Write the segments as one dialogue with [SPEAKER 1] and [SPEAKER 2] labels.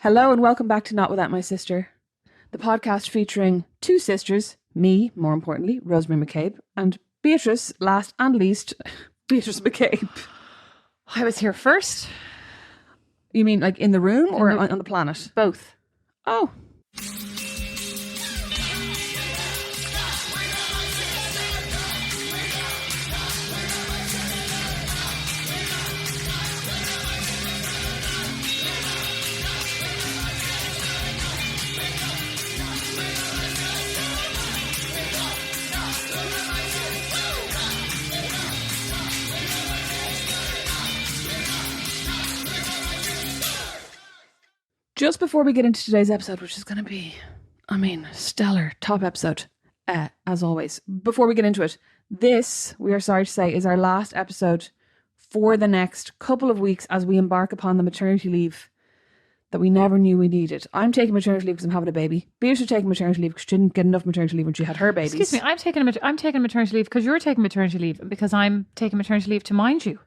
[SPEAKER 1] Hello and welcome back to Not Without My Sister, the podcast featuring two sisters, me, more importantly, Rosemary McCabe, and Beatrice, last and least, Beatrice McCabe.
[SPEAKER 2] I was here first.
[SPEAKER 1] You mean like in the room or on the planet?
[SPEAKER 2] Both.
[SPEAKER 1] Oh. Just before we get into today's episode, which is going to be, stellar, top episode, as always. Before we get into it, this, we are sorry to say, is our last episode for the next couple of weeks as we embark upon the maternity leave that we never knew we needed. I'm taking maternity leave because I'm having a baby. Beatrice is taking maternity leave because she didn't get enough maternity leave when she had her babies.
[SPEAKER 2] Excuse me, I'm taking maternity leave because you're taking maternity leave and because I'm taking maternity leave to mind you.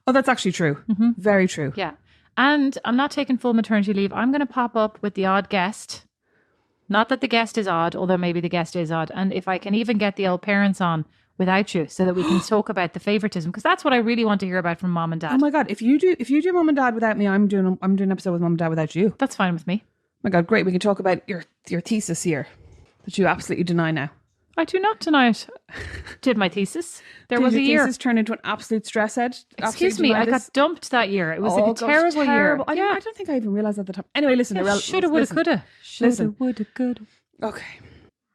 [SPEAKER 1] Oh, that's actually true. Mm-hmm. Very true.
[SPEAKER 2] Yeah. And I'm not taking full maternity leave. I'm going to pop up with the odd guest. Not that the guest is odd, although maybe the guest is odd. And if I can even get the old parents on without you so that we can talk about the favoritism, because that's what I really want to hear about from mom and dad.
[SPEAKER 1] Oh my God. If you do mom and dad without me, I'm doing an episode with mom and dad without you.
[SPEAKER 2] That's fine with me.
[SPEAKER 1] Oh my God, great. We can talk about your thesis here that you absolutely deny now.
[SPEAKER 2] I do not deny it. Did my thesis. There was a year.
[SPEAKER 1] Did your thesis turn into an absolute stress head?
[SPEAKER 2] Excuse me, I got dumped that year. It was like a terrible year.
[SPEAKER 1] I don't think I even realised at the time. Anyway, listen.
[SPEAKER 2] Shoulda, woulda, coulda. Shoulda, woulda, coulda.
[SPEAKER 1] Okay.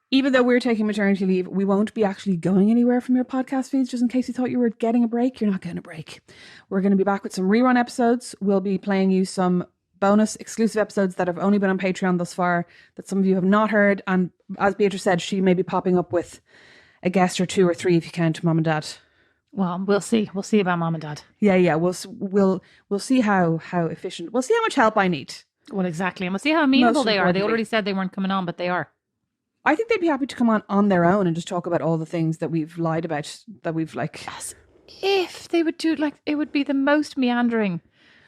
[SPEAKER 1] Even though we're taking maternity leave, we won't be actually going anywhere from your podcast feeds. Just in case you thought you were getting a break, you're not getting a break. We're going to be back with some rerun episodes. We'll be playing you some bonus exclusive episodes that have only been on Patreon thus far that some of you have not heard. And as Beatrice said, she may be popping up with a guest or two or three if you count mom and dad.
[SPEAKER 2] Well, we'll see. We'll see about mom and dad.
[SPEAKER 1] Yeah. We'll see how efficient. We'll see how much help I need.
[SPEAKER 2] Well, exactly. And we'll see how amenable they are. They already said they weren't coming on, but they are.
[SPEAKER 1] I think they'd be happy to come on their own and just talk about all the things that we've lied about, that we've like...
[SPEAKER 2] As if they would do, like, it would be the most meandering.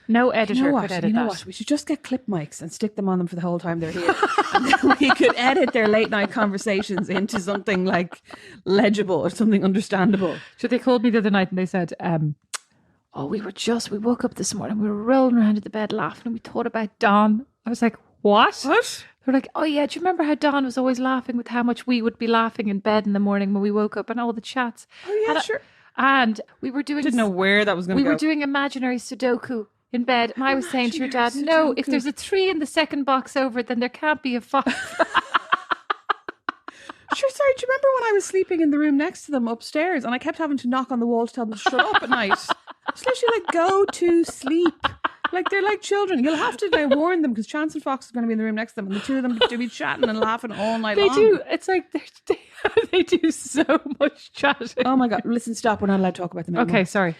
[SPEAKER 2] No editor could edit that.
[SPEAKER 1] What? We should just get clip mics and stick them on them for the whole time they're here. And then we could edit their late night conversations into something like legible or something understandable.
[SPEAKER 2] So they called me the other night and they said, we woke up this morning, we were rolling around in the bed laughing and we thought about Dawn. I was like, what? They're like, oh yeah, do you remember how Dawn was always laughing with how much we would be laughing in bed in the morning when we woke up and all the chats?
[SPEAKER 1] Oh yeah, sure.
[SPEAKER 2] And we were doing...
[SPEAKER 1] Didn't know where that was going to go.
[SPEAKER 2] We were doing imaginary Sudoku in bed, and I was saying to your dad, no, if there's a 3 in the second box over, then there can't be a 5.
[SPEAKER 1] Sure, sorry, do you remember when I was sleeping in the room next to them upstairs and I kept having to knock on the wall to tell them to shut up at night? It's literally like, go to sleep. Like, they're like children. You'll have to now warn them because Chance and Fox is going to be in the room next to them and the two of them do be chatting and laughing all night long.
[SPEAKER 2] They do. It's like they do so much chatting.
[SPEAKER 1] Oh my God. Listen, stop. We're not allowed to talk about them anymore.
[SPEAKER 2] Okay, sorry.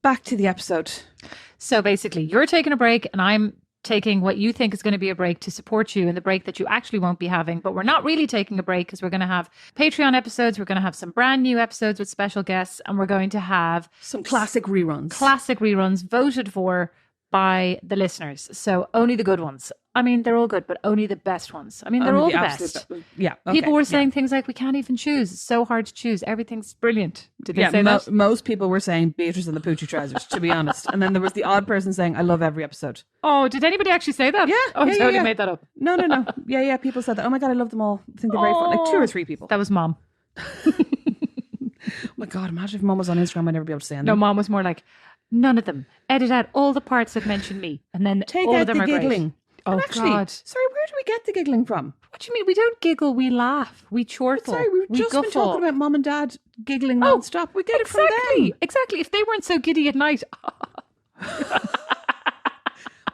[SPEAKER 1] Back to the episode.
[SPEAKER 2] So basically, you're taking a break and I'm taking what you think is going to be a break to support you in the break that you actually won't be having. But we're not really taking a break because we're going to have Patreon episodes. We're going to have some brand new episodes with special guests. And we're going to have
[SPEAKER 1] some classic reruns.
[SPEAKER 2] Classic reruns voted for by the listeners. So only the good ones. I mean, they're all good, but only the best ones. I mean, they're all the best.
[SPEAKER 1] Yeah. Okay,
[SPEAKER 2] people were saying things like, we can't even choose. It's so hard to choose. Everything's brilliant. Did they say that?
[SPEAKER 1] Most people were saying Beatrice and the Poochie Trousers, to be honest. And then there was the odd person saying, I love every episode.
[SPEAKER 2] Oh, did anybody actually say that?
[SPEAKER 1] Yeah.
[SPEAKER 2] Oh, I totally made that up.
[SPEAKER 1] No. Yeah. People said that. Oh my God, I love them all. I think they're very fun. Like 2 or 3 people.
[SPEAKER 2] That was Mom.
[SPEAKER 1] Oh my God, imagine if Mom was on Instagram, I'd never be able to say anything.
[SPEAKER 2] No, Mom was more like, none of them. Edit out all the parts that mention me. And then
[SPEAKER 1] take
[SPEAKER 2] all
[SPEAKER 1] out
[SPEAKER 2] of them
[SPEAKER 1] the
[SPEAKER 2] are
[SPEAKER 1] giggling.
[SPEAKER 2] Great. Oh,
[SPEAKER 1] actually,
[SPEAKER 2] God.
[SPEAKER 1] Sorry, where do we get the giggling from?
[SPEAKER 2] What do you mean? We don't giggle, we laugh. We chortle.
[SPEAKER 1] Sorry, we've just
[SPEAKER 2] guffle.
[SPEAKER 1] been talking about Mom and Dad giggling non-stop. We get it from them.
[SPEAKER 2] Exactly. If they weren't so giddy at night.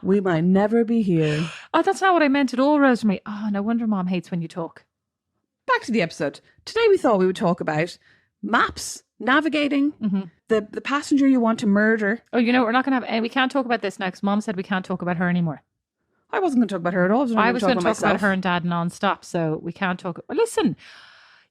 [SPEAKER 1] We might never be here.
[SPEAKER 2] Oh, that's not what I meant at all, Rosemary. Oh, no wonder Mom hates when you talk.
[SPEAKER 1] Back to the episode. Today we thought we would talk about maps, navigating, the passenger you want to murder.
[SPEAKER 2] Oh, you know, we're not going to have... we can't talk about this now because Mom said we can't talk about her anymore.
[SPEAKER 1] I wasn't going to talk about her at all.
[SPEAKER 2] I was going to talk about her and Dad non-stop, so we can't talk... Listen,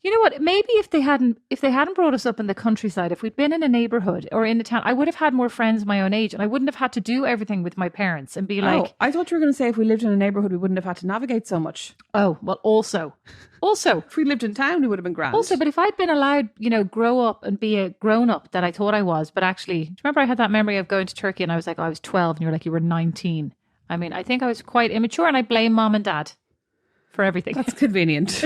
[SPEAKER 2] You know what? Maybe if they hadn't brought us up in the countryside, if we'd been in a neighborhood or in a town, I would have had more friends my own age, and I wouldn't have had to do everything with my parents and be like,
[SPEAKER 1] I thought you were going to say if we lived in a neighborhood, we wouldn't have had to navigate so much.
[SPEAKER 2] oh, well, also,
[SPEAKER 1] If we lived in town, we would have been grand.
[SPEAKER 2] but if I'd been allowed, grow up and be a grown up that I thought I was, but actually, do you remember I had that memory of going to Turkey and I was like, oh, I was 12, and you're like, you were 19. I mean, I think I was quite immature, and I blame mom and dad for everything.
[SPEAKER 1] That's convenient.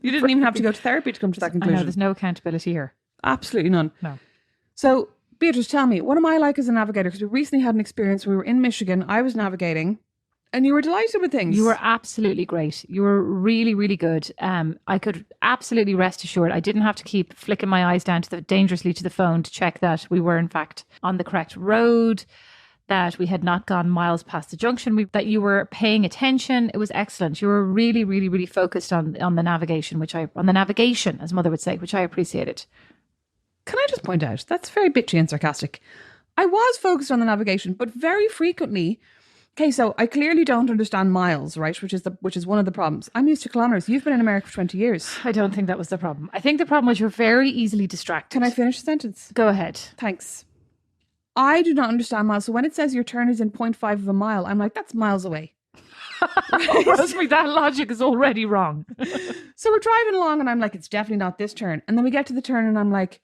[SPEAKER 1] You didn't even have to go to therapy to come to that conclusion.
[SPEAKER 2] I know, there's no accountability here.
[SPEAKER 1] Absolutely none.
[SPEAKER 2] No.
[SPEAKER 1] So, Beatrice, tell me, what am I like as a navigator? Because we recently had an experience. We were in Michigan. I was navigating, and you were delighted with things.
[SPEAKER 2] You were absolutely great. You were really, really good. I could absolutely rest assured I didn't have to keep flicking my eyes down dangerously to the phone to check that we were in fact on the correct road, that we had not gone miles past the junction, that you were paying attention. It was excellent. You were really, really, really focused on the navigation, on the navigation, as Mother would say, which I appreciated.
[SPEAKER 1] Can I just point out, that's very bitchy and sarcastic. I was focused on the navigation, but very frequently, okay, so I clearly don't understand miles, right? Which is one of the problems. I'm used to kilometers. You've been in America for 20 years.
[SPEAKER 2] I don't think that was the problem. I think the problem was you're very easily distracted.
[SPEAKER 1] Can I finish the sentence?
[SPEAKER 2] Go ahead.
[SPEAKER 1] Thanks. I do not understand miles. So when it says your turn is in 0.5 of a mile, I'm like, that's miles away.
[SPEAKER 2] Rosemary, that logic is already wrong.
[SPEAKER 1] So we're driving along and I'm like, it's definitely not this turn. And then we get to the turn and I'm like,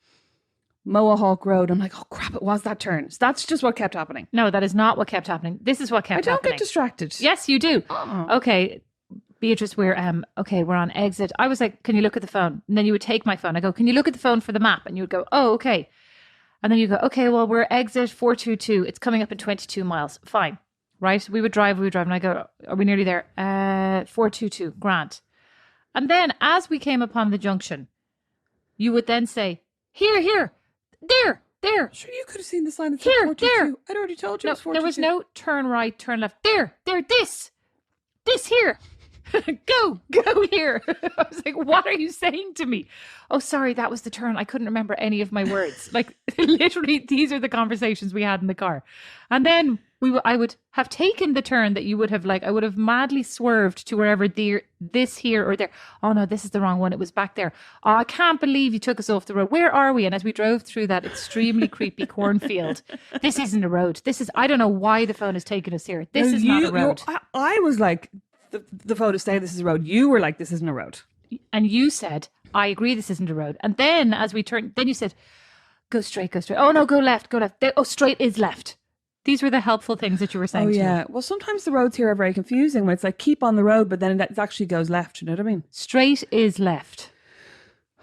[SPEAKER 1] Mohawk Road. I'm like, oh crap, it was that turn. So that's just what kept happening.
[SPEAKER 2] No, that is not what kept happening. This is what kept happening.
[SPEAKER 1] I don't get distracted.
[SPEAKER 2] Yes, you do. Okay, Beatrice, we're on exit. I was like, can you look at the phone? And then you would take my phone. I go, can you look at the phone for the map? And you would go, oh, okay. And then you go, okay, well, we're exit 422. It's coming up in 22 miles. Fine. Right? We would drive. And I go, are we nearly there? 422. Grant. And then as we came upon the junction, you would then say, here, there.
[SPEAKER 1] Sure, you could have seen the sign that said
[SPEAKER 2] Here,
[SPEAKER 1] 422.
[SPEAKER 2] there.
[SPEAKER 1] I'd already told you
[SPEAKER 2] No,
[SPEAKER 1] it was 422.
[SPEAKER 2] there was no turn right, turn left. There, this here. Go here. I was like, what are you saying to me? Oh, sorry, that was the turn. I couldn't remember any of my words. Like, literally, these are the conversations we had in the car. And then I would have taken the turn that you would have, like, I would have madly swerved to wherever this here or there. Oh no, this is the wrong one. It was back there. Oh, I can't believe you took us off the road. Where are we? And as we drove through that extremely creepy cornfield, this isn't a road. I don't know why the phone has taken us here. This is not a road.
[SPEAKER 1] I was like, the photos say this is a road. You were like, this isn't a road.
[SPEAKER 2] And you said, I agree, this isn't a road. And then as we turned, then you said, go straight. Oh no, go left. Straight is left. These were the helpful things that you were saying to me.
[SPEAKER 1] Well, sometimes the roads here are very confusing when it's like, keep on the road, but then it actually goes left. You know what I mean?
[SPEAKER 2] Straight is left.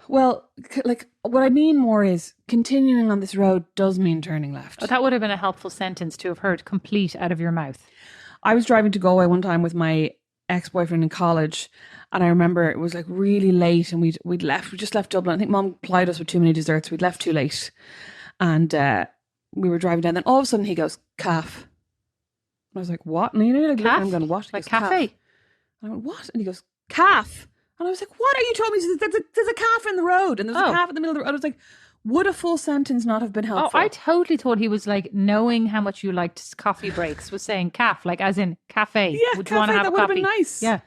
[SPEAKER 1] Well, like what I mean more is continuing on this road does mean turning left.
[SPEAKER 2] Oh, that would have been a helpful sentence to have heard complete out of your mouth.
[SPEAKER 1] I was driving to Galway one time with my ex-boyfriend in college, and I remember it was like really late, and we just left Dublin. I think Mom plied us with too many desserts. We'd left too late, and we were driving down. Then all of a sudden he goes, calf. And I was like, what? And like,
[SPEAKER 2] calf?
[SPEAKER 1] I'm going, what? He
[SPEAKER 2] like
[SPEAKER 1] goes,
[SPEAKER 2] cafe?
[SPEAKER 1] Calf. And I went, what? And he goes, calf. And I was like, what are you telling me? There's a calf in the road, and there's a calf in the middle of the road. I was like, would a full sentence not have been helpful?
[SPEAKER 2] Oh, I totally thought he was like, knowing how much you liked coffee breaks, was saying calf, like as in cafe.
[SPEAKER 1] Yeah,
[SPEAKER 2] would
[SPEAKER 1] cafe,
[SPEAKER 2] you want to have
[SPEAKER 1] that
[SPEAKER 2] a
[SPEAKER 1] would have
[SPEAKER 2] coffee?
[SPEAKER 1] been nice.
[SPEAKER 2] Yeah.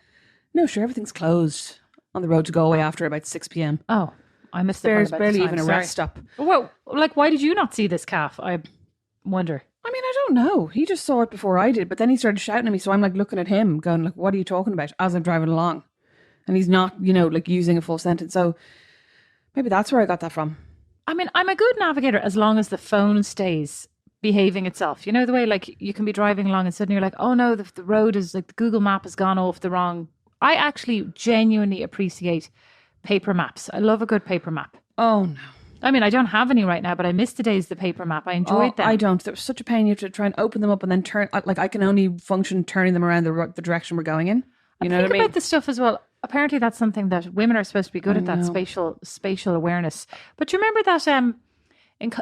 [SPEAKER 1] No, sure, everything's closed on the road to Galway after about 6 p.m.
[SPEAKER 2] Oh, I missed
[SPEAKER 1] There's
[SPEAKER 2] the part about
[SPEAKER 1] barely
[SPEAKER 2] the
[SPEAKER 1] even a
[SPEAKER 2] time.
[SPEAKER 1] rest stop.
[SPEAKER 2] Well, like, why did you not see this calf? I wonder.
[SPEAKER 1] I mean, I don't know. He just saw it before I did, but then he started shouting at me, so I'm like looking at him, going like, what are you talking about? As I'm driving along. And he's not, like using a full sentence. So maybe that's where I got that from.
[SPEAKER 2] I mean, I'm a good navigator as long as the phone stays behaving itself. You know, the way like you can be driving along and suddenly you're like, oh no, the road is like the Google map has gone off the wrong. I actually genuinely appreciate paper maps. I love a good paper map.
[SPEAKER 1] Oh no.
[SPEAKER 2] I mean, I don't have any right now, but I miss the days of the paper map. I enjoyed them.
[SPEAKER 1] I don't. There was such a pain. You have to try and open them up and then turn. Like I can only function turning them around the direction we're going in. You know what I mean?
[SPEAKER 2] Think about the stuff as well. Apparently, that's something that women are supposed to be good at. That spatial awareness. But you remember that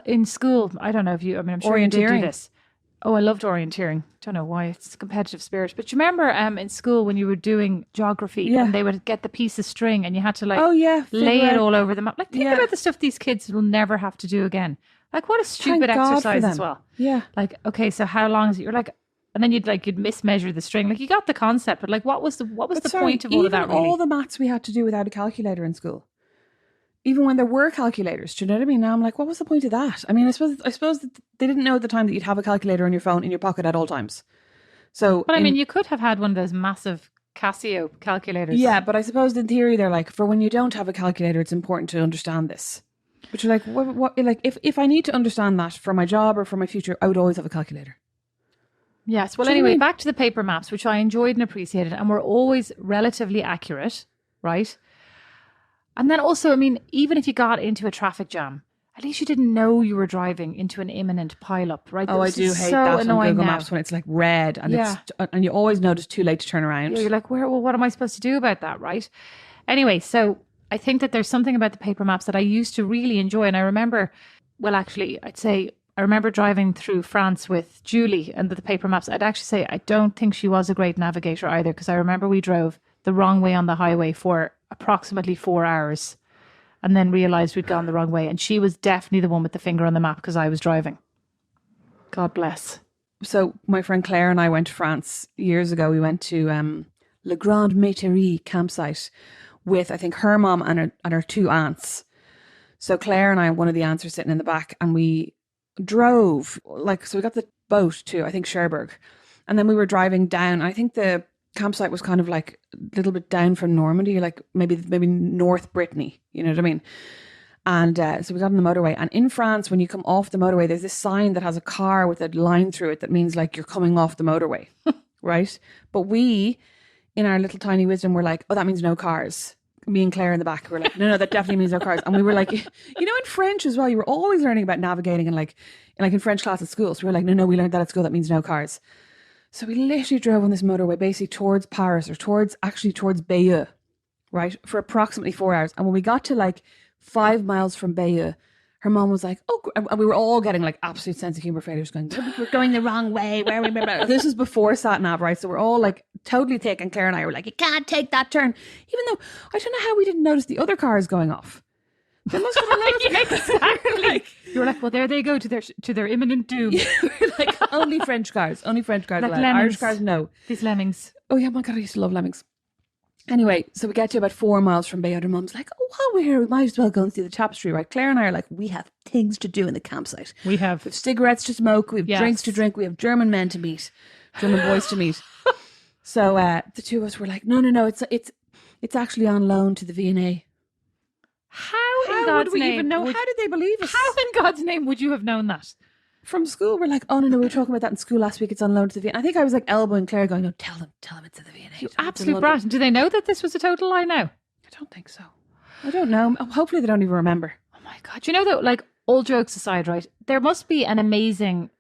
[SPEAKER 2] in school? I don't know if you. I mean, I'm sure you did do this. Oh, I loved orienteering. Don't know why, it's a competitive spirit. But you remember in school when you were doing geography and they would get the piece of string and you had to like lay it all over the map. Like think about the stuff these kids will never have to do again. Like what a stupid exercise as well.
[SPEAKER 1] Yeah.
[SPEAKER 2] Like, okay, so how long is it? You're like, and then you'd mismeasure the string. Like you got the concept, but like what was the point of all of that?
[SPEAKER 1] Even all the maths we had to do without a calculator in school. even when there were calculators, do you know what I mean? Now I'm like, what was the point of that? I mean, I suppose that they didn't know at the time that you'd have a calculator on your phone in your pocket at all times. So,
[SPEAKER 2] But I mean, you could have had one of those massive Casio calculators.
[SPEAKER 1] yeah, but I suppose in theory they're like, for when you don't have a calculator, it's important to understand this. But you're like, what? Like, if I need to understand that for my job or for my future, I would always have a calculator.
[SPEAKER 2] Yes. Well,
[SPEAKER 1] Do you know what I
[SPEAKER 2] anyway,
[SPEAKER 1] mean?
[SPEAKER 2] back to the paper maps, which I enjoyed and appreciated, and were always relatively accurate, right? And then also, I mean, even if you got into a traffic jam, at least you didn't know you were driving into an imminent pileup, right?
[SPEAKER 1] Oh, I
[SPEAKER 2] This
[SPEAKER 1] do
[SPEAKER 2] is
[SPEAKER 1] hate
[SPEAKER 2] so
[SPEAKER 1] that on
[SPEAKER 2] annoying
[SPEAKER 1] Google
[SPEAKER 2] now.
[SPEAKER 1] Maps when it's like red and
[SPEAKER 2] Yeah.
[SPEAKER 1] and you always know it's too late to turn around.
[SPEAKER 2] Yeah, you're like, well, what am I supposed to do about that, right? Anyway, so I think that there's something about the paper maps that I used to really enjoy. And I remember, well, actually, I'd say I remember driving through France with Julie and the paper maps. I'd actually say I don't think she was a great navigator either, because I remember we drove the wrong way on the highway for approximately 4 hours and then realized we'd gone the wrong way. And she was definitely the one with the finger on the map because I was driving. God bless.
[SPEAKER 1] So my friend Claire and I went to France years ago. We went to Le Grand Métairie campsite with, I think, her mom and her two aunts. So Claire and I, one of the aunts, are sitting in the back, and we drove, like, so we got the boat to, I think, Cherbourg. And then we were driving down. I think the campsite was kind of like a little bit down from Normandy, like maybe North Brittany, you know what I mean? And so we got on the motorway. And in France, when you come off the motorway, there's this sign that has a car with a line through it that means like you're coming off the motorway, right? But we, in our little tiny wisdom, were like, oh, that means no cars. Me and Claire in the back were like, no, that definitely means no cars. And we were like, you know, in French as well, you were always learning about navigating and like in French class at school. So we were like, no, we learned that at school. That means no cars. So we literally drove on this motorway basically towards Paris, or towards Bayeux, right? For approximately 4 hours. And when we got to like 5 miles from Bayeux, her mom was like, oh, and we were all getting like absolute sense of humor failures, going, we're going the wrong way. Where are we? This is before sat nav, right? So we're all like totally thick. And Claire and I were like, you can't take that turn. Even though I don't know how we didn't notice the other cars going off. They must have noticed.
[SPEAKER 2] Exactly. You were like, well, there they go to their imminent doom.
[SPEAKER 1] We're like, only French cars
[SPEAKER 2] Like
[SPEAKER 1] allowed.
[SPEAKER 2] lemmings.
[SPEAKER 1] Irish cars, no.
[SPEAKER 2] These lemmings.
[SPEAKER 1] Oh yeah, my God, I used to love lemmings. Anyway, so we get to about 4 miles from Bayeux. And Mum's like, oh, while we're here, we might as well go and see the tapestry, right? Claire and I are like, we have things to do in the campsite.
[SPEAKER 2] We have.
[SPEAKER 1] We have cigarettes to smoke. We have
[SPEAKER 2] Yes.
[SPEAKER 1] drinks to drink. We have German men to meet, German boys to meet. So the two of us were like, no, it's actually on loan to the V&A.
[SPEAKER 2] How in
[SPEAKER 1] How
[SPEAKER 2] God's
[SPEAKER 1] would we
[SPEAKER 2] name
[SPEAKER 1] even know? How did they believe us?
[SPEAKER 2] How in God's name would you have known that?
[SPEAKER 1] From school, we're like, oh no, we were talking about that in school last week. It's on loan to the V&A. I think I was like elbowing Claire, going, no, tell them it's at the V&A.
[SPEAKER 2] You
[SPEAKER 1] Tell them it's in
[SPEAKER 2] absolute
[SPEAKER 1] London.
[SPEAKER 2] brat. Do they know that this was a total lie now?
[SPEAKER 1] I don't think so. I don't know. Hopefully they don't even remember.
[SPEAKER 2] Oh my God. You know that, like, all jokes aside, right? There must be an amazing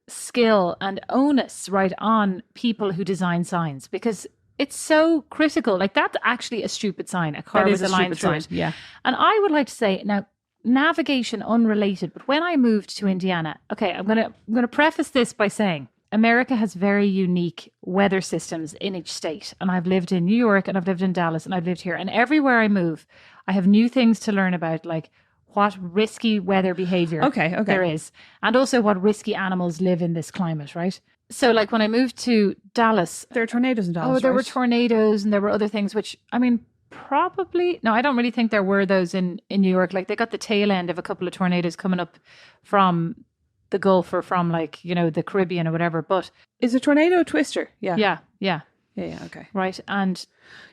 [SPEAKER 2] skill and onus, right, on people who design signs, because it's so critical. Like, that's actually a stupid sign, a car
[SPEAKER 1] That
[SPEAKER 2] with
[SPEAKER 1] is
[SPEAKER 2] a
[SPEAKER 1] a
[SPEAKER 2] line
[SPEAKER 1] stupid
[SPEAKER 2] through
[SPEAKER 1] sign,
[SPEAKER 2] it.
[SPEAKER 1] yeah.
[SPEAKER 2] And I would like to say, now, navigation unrelated, but when I moved to Indiana, okay, I'm gonna preface this by saying America has very unique weather systems in each state. And I've lived in New York, and I've lived in Dallas, and I've lived here. And everywhere I move, I have new things to learn about, like what risky weather behavior
[SPEAKER 1] Okay.
[SPEAKER 2] there is, and also what risky animals live in this climate, right? So, like, when I moved to Dallas,
[SPEAKER 1] There are tornadoes in Dallas,
[SPEAKER 2] there were
[SPEAKER 1] right?
[SPEAKER 2] tornadoes, and there were other things, which, I mean, probably, no, I don't really think there were those in New York. Like, they got the tail end of a couple of tornadoes coming up from the Gulf, or from, like, you know, the Caribbean or whatever. But
[SPEAKER 1] Is a tornado a twister? Yeah.
[SPEAKER 2] yeah,
[SPEAKER 1] Okay.
[SPEAKER 2] right. And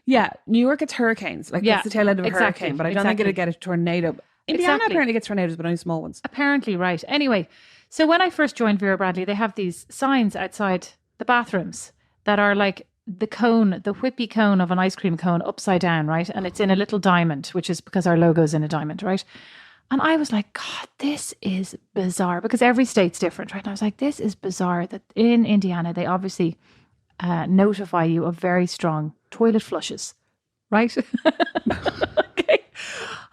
[SPEAKER 1] Yeah, New York gets hurricanes. Like,
[SPEAKER 2] Yeah,
[SPEAKER 1] that's the tail end of a
[SPEAKER 2] exactly,
[SPEAKER 1] hurricane. But I don't think it'll get a tornado. Indiana
[SPEAKER 2] Exactly.
[SPEAKER 1] apparently gets tornadoes, but only small ones.
[SPEAKER 2] apparently, right. Anyway, so when I first joined Vera Bradley, they have these signs outside the bathrooms that are like the whippy cone of an ice cream cone upside down, right? And it's in a little diamond, which is because our logo's in a diamond, right? And I was like, God, this is bizarre, because every state's different, right? And I was like, this is bizarre that in Indiana, they obviously notify you of very strong toilet flushes, right? Okay.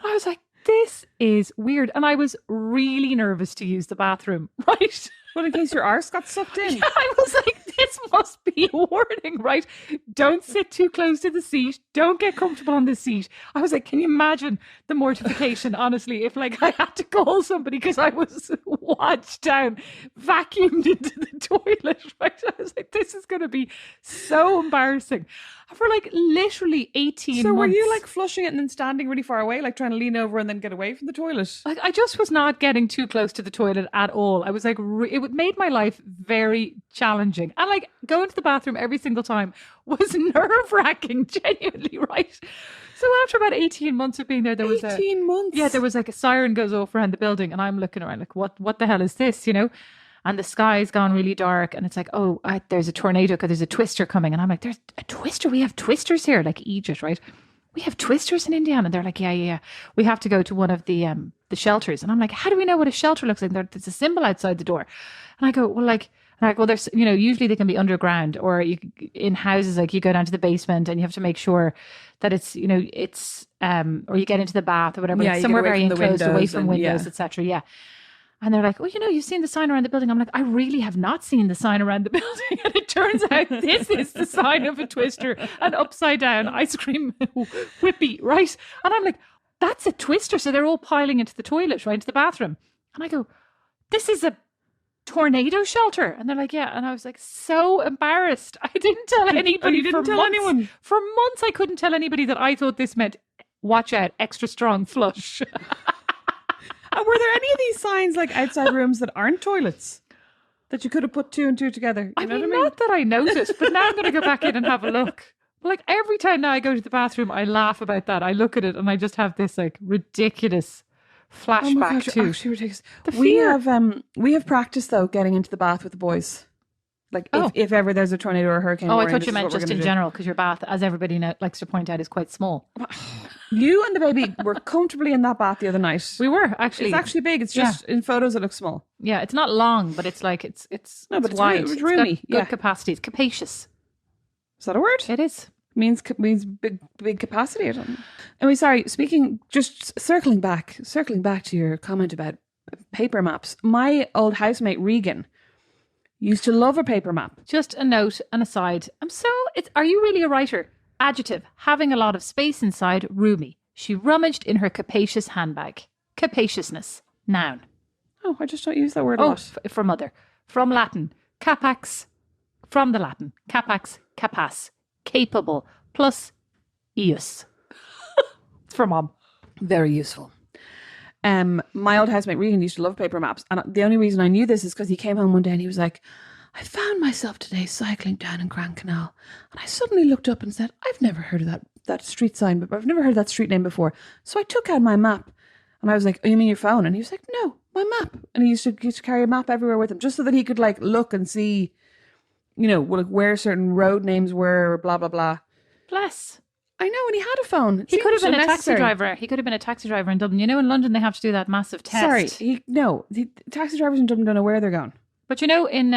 [SPEAKER 2] I was like, this is weird. And I was really nervous to use the bathroom, right?
[SPEAKER 1] Well, in case your arse got sucked in.
[SPEAKER 2] I was like, this must be a warning, right? Don't sit too close to the seat. Don't get comfortable on the seat. I was like, can you imagine the mortification, honestly, if like I had to call somebody because I was watched down, vacuumed into the toilet, right? I was like, this is going to be so embarrassing. for like literally 18
[SPEAKER 1] So
[SPEAKER 2] months.
[SPEAKER 1] were you like flushing it and then standing really far away, like trying to lean over and then get away from the toilet?
[SPEAKER 2] Like, I just was not getting too close to the toilet at all. I was like, it made my life very challenging. And like going to the bathroom every single time was nerve wracking, genuinely, right? So after about 18 months of being there, there was
[SPEAKER 1] 18 months?
[SPEAKER 2] Yeah, there was like a siren goes off around the building and I'm looking around like, what the hell is this, you know? And the sky's gone really dark and it's like, oh, there's a tornado because there's a twister coming. And I'm like, there's a twister? We have twisters here, like Egypt, right? We have twisters in Indiana. And they're like, yeah. We have to go to one of the shelters. And I'm like, how do we know what a shelter looks like? There's a symbol outside the door. And I go, well, there's, you know, usually they can be underground or in houses, like you go down to the basement and you have to make sure that it's, you know, it's, or you get into the bath or whatever.
[SPEAKER 1] Yeah,
[SPEAKER 2] It's somewhere very enclosed, away
[SPEAKER 1] windows
[SPEAKER 2] from windows,
[SPEAKER 1] yeah.
[SPEAKER 2] etc. Yeah. And they're like, well, you know, you've seen the sign around the building. I'm like, I really have not seen the sign around the building. And it turns out this is the sign of a twister, an upside down ice cream whippy, right? And I'm like, that's a twister. So they're all piling into the toilet, right, into the bathroom. And I go, this is a tornado shelter. And they're like, yeah. And I was like, so embarrassed. I didn't tell anybody.
[SPEAKER 1] You didn't
[SPEAKER 2] for
[SPEAKER 1] tell
[SPEAKER 2] months.
[SPEAKER 1] anyone?
[SPEAKER 2] For months, I couldn't tell anybody that I thought this meant, watch out, extra strong flush.
[SPEAKER 1] And were there any of these signs like outside rooms that aren't toilets that you could have put two and two together? You know what I mean?
[SPEAKER 2] Not that I noticed, but now I'm going to go back in and have a look. Like every time now I go to the bathroom, I laugh about that. I look at it and I just have this like ridiculous flashback
[SPEAKER 1] Oh my gosh,
[SPEAKER 2] to
[SPEAKER 1] actually ridiculous.
[SPEAKER 2] the
[SPEAKER 1] We
[SPEAKER 2] fear.
[SPEAKER 1] we have practiced though getting into the bath with the boys. Like if ever there's a tornado or a hurricane.
[SPEAKER 2] Oh, I
[SPEAKER 1] warning,
[SPEAKER 2] thought
[SPEAKER 1] this
[SPEAKER 2] you
[SPEAKER 1] is
[SPEAKER 2] meant
[SPEAKER 1] what we're
[SPEAKER 2] just
[SPEAKER 1] gonna
[SPEAKER 2] in
[SPEAKER 1] do.
[SPEAKER 2] general because your bath, as everybody likes to point out, is quite small.
[SPEAKER 1] You and the baby were comfortably in that bath the other night.
[SPEAKER 2] We were actually.
[SPEAKER 1] It's actually big. It's just in photos it looks small.
[SPEAKER 2] Yeah, it's not long, but it's like it's
[SPEAKER 1] No, but it's
[SPEAKER 2] wide.
[SPEAKER 1] it's
[SPEAKER 2] It's
[SPEAKER 1] roomy.
[SPEAKER 2] got good
[SPEAKER 1] Yeah.
[SPEAKER 2] capacity. It's capacious.
[SPEAKER 1] Is that a word?
[SPEAKER 2] It is.
[SPEAKER 1] Means big capacity. I don't know. Anyway, sorry. Circling back to your comment about paper maps. My old housemate Regan used to love a paper map.
[SPEAKER 2] Just a note, an aside. Are you really a writer? Adjective, having a lot of space inside, roomy. She rummaged in her capacious handbag. Capaciousness, noun.
[SPEAKER 1] Oh, I just don't use that word a lot.
[SPEAKER 2] For mother. From Latin, capax. From the Latin, capax, capas. Capable, plus eus. It's for mom.
[SPEAKER 1] Very useful. My old housemate Regan used to love paper maps, and the only reason I knew this is because he came home one day and he was like, I found myself today cycling down in Grand Canal, and I suddenly looked up and said, I've never heard of that street sign, but I've never heard that street name before. So I took out my map, and I was like, oh, you mean your phone? And he was like, no, my map. And he used to carry a map everywhere with him, just so that he could like look and see, you know, like where certain road names were, or blah blah blah.
[SPEAKER 2] Bless.
[SPEAKER 1] I know, and he had a phone.
[SPEAKER 2] He could have been a taxi
[SPEAKER 1] unnecessary.
[SPEAKER 2] driver. He could have been a taxi driver in Dublin. You know, in London they have to do that massive test.
[SPEAKER 1] Sorry, the taxi drivers in Dublin don't know where they're going.
[SPEAKER 2] But you know, in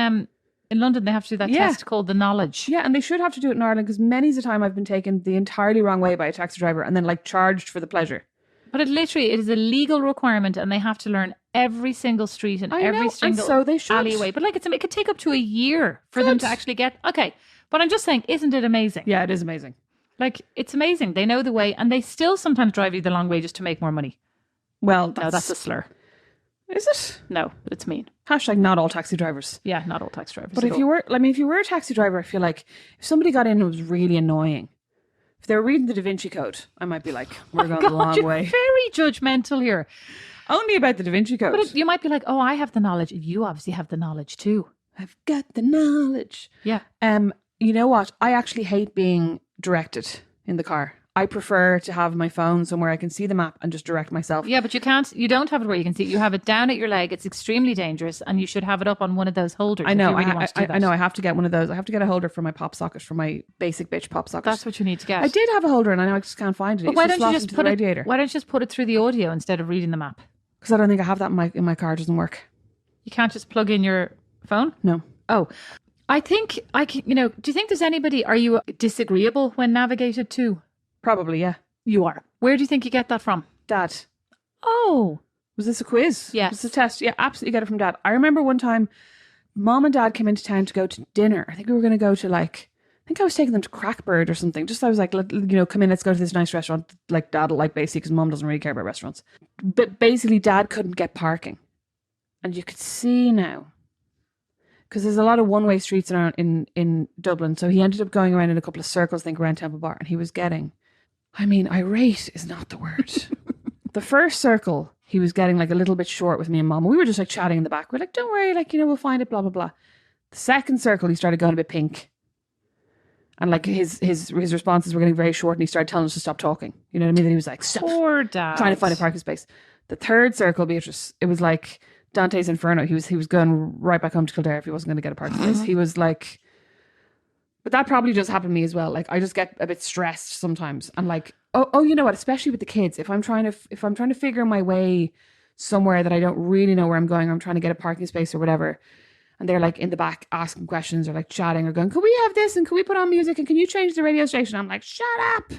[SPEAKER 2] London they have to do that test called the knowledge.
[SPEAKER 1] Yeah, and they should have to do it in Ireland because many's the time I've been taken the entirely wrong way by a taxi driver and then like charged for the pleasure.
[SPEAKER 2] But it is a legal requirement, and they have to learn every single street and
[SPEAKER 1] I
[SPEAKER 2] every
[SPEAKER 1] know,
[SPEAKER 2] single
[SPEAKER 1] and so they should.
[SPEAKER 2] alleyway. But like, it could take up to a year for them to actually get. Okay, but I'm just saying, isn't it amazing?
[SPEAKER 1] Yeah, it is amazing.
[SPEAKER 2] Like, it's amazing. They know the way, and they still sometimes drive you the long way just to make more money.
[SPEAKER 1] Well,
[SPEAKER 2] No, that's a slur.
[SPEAKER 1] Is it?
[SPEAKER 2] No, it's mean.
[SPEAKER 1] Hashtag not all taxi drivers.
[SPEAKER 2] Yeah, not all taxi drivers.
[SPEAKER 1] But if you were a taxi driver, I feel like if somebody got in and was really annoying, if they were reading the Da Vinci Code, I might be like, we're going the long
[SPEAKER 2] you're
[SPEAKER 1] way.
[SPEAKER 2] very judgmental here.
[SPEAKER 1] Only about the Da Vinci Code.
[SPEAKER 2] But you might be like, oh, I have the knowledge. You obviously have the knowledge too.
[SPEAKER 1] I've got the knowledge.
[SPEAKER 2] Yeah.
[SPEAKER 1] You know what? I actually hate being directed in the car. I prefer to have my phone somewhere I can see the map and just direct myself.
[SPEAKER 2] Yeah, but you don't have it where you can see it. You have it down at your leg. It's extremely dangerous, and you should have it up on one of those holders.
[SPEAKER 1] I know.
[SPEAKER 2] If you really want to do that.
[SPEAKER 1] I know. I have to get one of those. I have to get a holder for my pop socket, for my basic bitch pop socket.
[SPEAKER 2] That's what you need to get.
[SPEAKER 1] I did have a holder and I know I just can't find it.
[SPEAKER 2] But
[SPEAKER 1] It's
[SPEAKER 2] why don't you
[SPEAKER 1] slotted
[SPEAKER 2] just
[SPEAKER 1] into
[SPEAKER 2] put
[SPEAKER 1] the
[SPEAKER 2] it?
[SPEAKER 1] radiator?
[SPEAKER 2] Why don't you just put it through the audio instead of reading the map?
[SPEAKER 1] Because I don't think I have that in my car. It doesn't work.
[SPEAKER 2] You can't just plug in your phone.
[SPEAKER 1] No.
[SPEAKER 2] Oh, I think I can. You know, do you think there's anybody? Are you disagreeable when navigated to?
[SPEAKER 1] Probably, yeah.
[SPEAKER 2] You are. Where do you think you get that from?
[SPEAKER 1] Dad.
[SPEAKER 2] Oh,
[SPEAKER 1] Was this a quiz?
[SPEAKER 2] Yes.
[SPEAKER 1] Was this a test? Yeah, absolutely get it from Dad. I remember one time Mom and Dad came into town to go to dinner. I think we were going to go to I think I was taking them to Crackbird or something. Just I was like, come in, let's go to this nice restaurant. Like Dad will like basically because Mom doesn't really care about restaurants. But basically Dad couldn't get parking. And you could see now, because there's a lot of one-way streets around in Dublin. So he ended up going around in a couple of circles, I think, around Temple Bar, and he was getting, I mean, irate is not the word. The first circle, he was getting like a little bit short with me and Mom. We were just like chatting in the back. We're like, don't worry, like, you know, we'll find it, blah, blah, blah. The second circle, he started going a bit pink. And like his responses were getting very short, and he started telling us to stop talking. You know what I mean? That he was like, stop,
[SPEAKER 2] Poor Dad.
[SPEAKER 1] trying to find a parking space. The third circle, Beatrice, it was like Dante's Inferno. He was going right back home to Kildare if he wasn't going to get a parking space. He was like, but that probably does happen to me as well. Like, I just get a bit stressed sometimes. And like, oh, you know what? Especially with the kids, if I'm trying to figure my way somewhere that I don't really know where I'm going, or I'm trying to get a parking space or whatever, and they're like in the back asking questions or like chatting or going, can we have this, and can we put on music, and can you change the radio station? I'm like, shut up.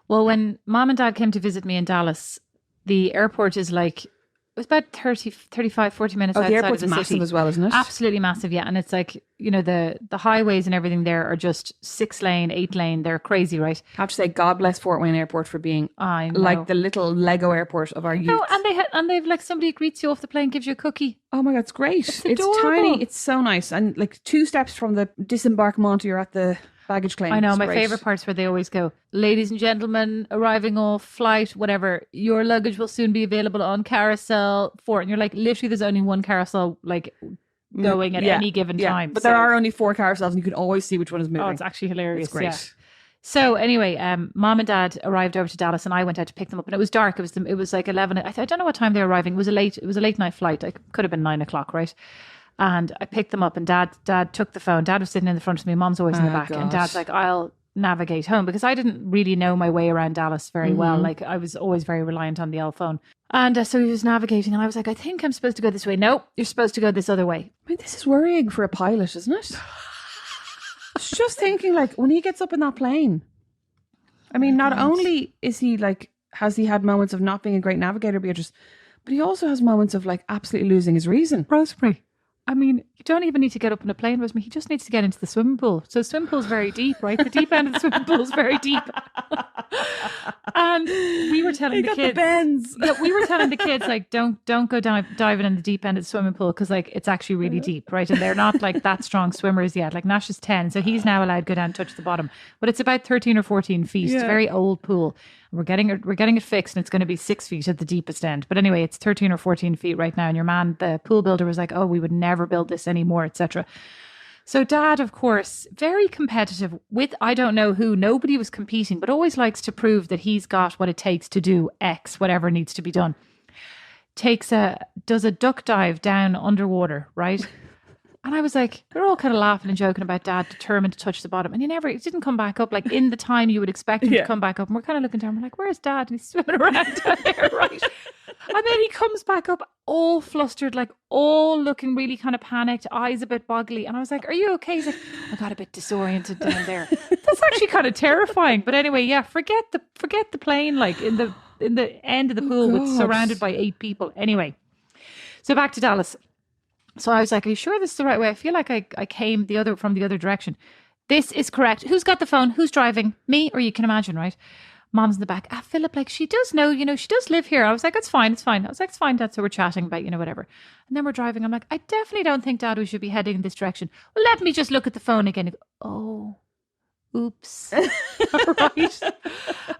[SPEAKER 2] Well, when Mom and Dad came to visit me in Dallas, the airport is like, it was about 30, 35, 40 minutes outside
[SPEAKER 1] the airport's
[SPEAKER 2] of the
[SPEAKER 1] massive
[SPEAKER 2] city.
[SPEAKER 1] as well, isn't it?
[SPEAKER 2] Absolutely massive, yeah. And it's like, you know, the highways and everything there are just 6 lane, 8 lane. They're crazy, right?
[SPEAKER 1] I have to say, God bless Fort Wayne Airport for being
[SPEAKER 2] I know.
[SPEAKER 1] like the little Lego airport of our youth.
[SPEAKER 2] No, and they've like somebody greets you off the plane, gives you a cookie.
[SPEAKER 1] Oh my God, it's great. It's
[SPEAKER 2] adorable.
[SPEAKER 1] tiny. It's so nice. And like 2 steps from the disembarkment, you're at the baggage claim.
[SPEAKER 2] I know,
[SPEAKER 1] It's
[SPEAKER 2] my
[SPEAKER 1] great.
[SPEAKER 2] favourite part's where they always go, ladies and gentlemen, arriving off flight, whatever, your luggage will soon be available on carousel 4. And you're like, literally there's only one carousel like going at any given time.
[SPEAKER 1] But there are only 4 carousels, and you can always see which one is moving.
[SPEAKER 2] Oh, it's actually hilarious.
[SPEAKER 1] It's great.
[SPEAKER 2] Yeah. So anyway, Mom and Dad arrived over to Dallas, and I went out to pick them up, and it was dark. It was like 11. I don't know what time they were arriving. It was a late night flight. It could have been 9 o'clock, right? And I picked them up, and Dad took the phone. Dad was sitting in the front of me. Mom's always in the back,
[SPEAKER 1] God.
[SPEAKER 2] and Dad's like, I'll navigate home, because I didn't really know my way around Dallas very well. Like, I was always very reliant on the old phone. And so he was navigating, and I was like, I think I'm supposed to go this way. No, you're supposed to go this other way.
[SPEAKER 1] I mean, this is worrying for a pilot, isn't it? It's just thinking, like, when he gets up in that plane, I mean, not only is he like, has he had moments of not being a great navigator, Beatrice, but he also has moments of like absolutely losing his reason.
[SPEAKER 2] Rosemary, I mean, you don't even need to get up in a plane, Rosemary. He just needs to get into the swimming pool. So the swimming pool's very deep, right? The deep end of the swimming pool is very deep. And we were telling the kids, we were telling the kids, like, don't go diving in the deep end of the swimming pool, because like it's actually really deep, right? And they're not like that strong swimmers yet. Like Nash is 10, so he's now allowed to go down and touch the bottom. But it's about 13 or 14 feet. It's a very old pool. We're getting it fixed, and it's going to be 6 feet at the deepest end. But anyway, it's 13 or 14 feet right now. And your man, the pool builder, was like, oh, we would never build this anymore, etc. So Dad, of course, very competitive with I don't know who. Nobody was competing, but always likes to prove that he's got what it takes to do X, whatever needs to be done. Does a duck dive down underwater, right? And I was like, we're all kind of laughing and joking about Dad determined to touch the bottom. And it didn't come back up like in the time you would expect him to come back up. And we're kind of looking down, we're like, where's Dad? And he's swimming around down there, right? And then he comes back up all flustered, like all looking really kind of panicked, eyes a bit boggly. And I was like, are you okay? He's like, I got a bit disoriented down there. That's actually kind of terrifying. But anyway, yeah, forget the plane, like in the end of the pool surrounded by 8 people. Anyway, so back to Dallas. So I was like, are you sure this is the right way? I feel like I came from the other direction. This is correct. Who's got the phone? Who's driving? Me? Or you can imagine, right? Mom's in the back. Philip, like, she does know, she does live here. I was like, it's fine. I was like, it's fine, Dad. So we're chatting about, whatever. And then we're driving. I'm like, I definitely don't think, Dad, we should be heading in this direction. Well, let me just look at the phone again. Oh, oops. Right.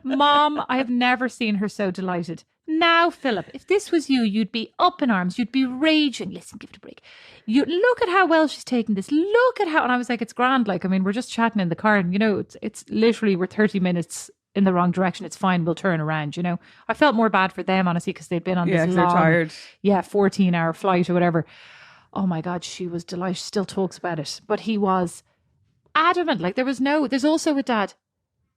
[SPEAKER 2] Mom, I have never seen her so delighted. Now, Philip, if this was you, you'd be up in arms. You'd be raging. Listen, give it a break. You look at how well she's taking this. Look at how, and I was like, it's grand. Like, I mean, we're just chatting in the car, and it's literally we're 30 minutes in the wrong direction. It's fine. We'll turn around. I felt more bad for them, honestly, because they'd been on this long,
[SPEAKER 1] they're tired.
[SPEAKER 2] 14-hour flight or whatever. Oh my God, she was delighted. She still talks about it, but he was adamant. Like, there's also with Dad.